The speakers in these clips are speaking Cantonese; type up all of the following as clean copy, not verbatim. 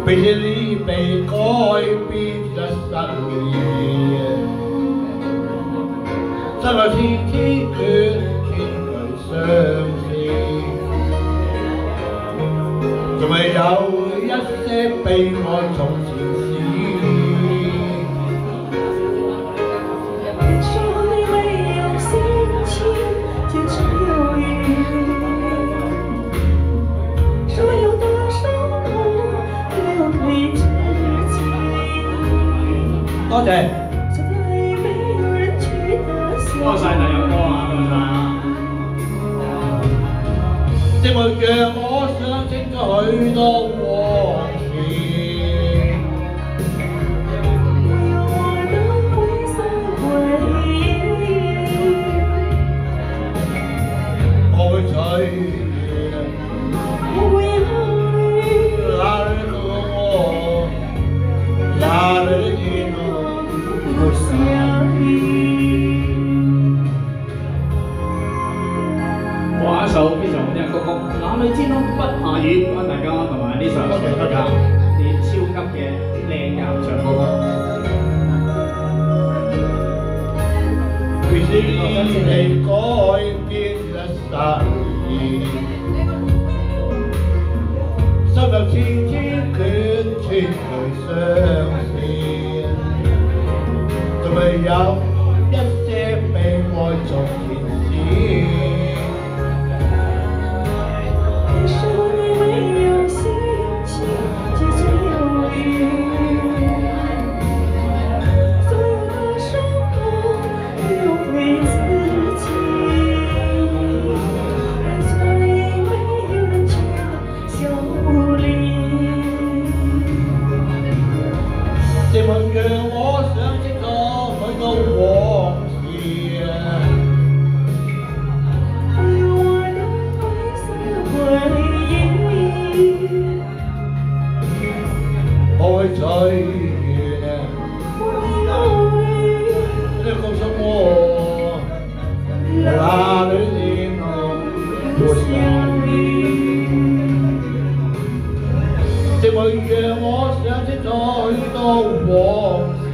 被你被改變一生嘅，真係天天決天佢相思，仲係有一些悲哀從前事。 多謝。多謝大友哥啊，多謝。這會讓我想起咗許多往事。我會隨哪裏和我，哪裏天空不下雨。哇！一首非常好聽嘅歌曲，哪裏天空不下雨，歡迎大家同埋呢首大家啲超級嘅靚嘅合唱歌曲。隨時你改變一生意，深入千千決穿佢相思，仲未有一些悲哀從前事。 這會讓我想起咗許多往事啊！我會隨緣啊！你告訴我，哪裏天空不下雨？這會讓我想起咗許多往事。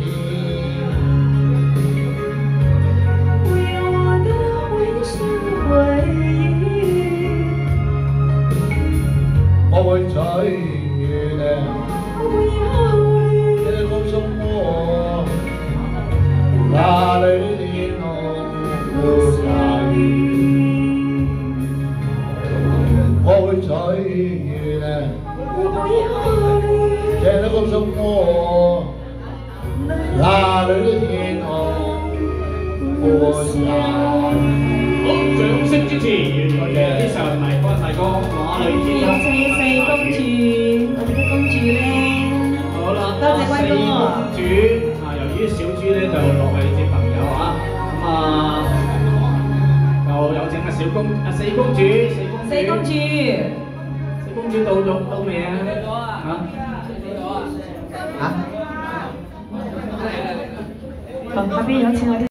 我會隨緣啊！你告訴我，哪裏天空不下雨？我會隨緣啊！請你告訴我，哪裏天空不下雨？好，掌聲支持！多謝呢首係咪關大哥？哪裏天空？ 四公主，我哋嘅公主咧，好啦，多謝關公啊！公主啊，由於小豬咧就落去接朋友啊，咁啊，就有請阿四公主到未啊？嚇？下邊有請我啲。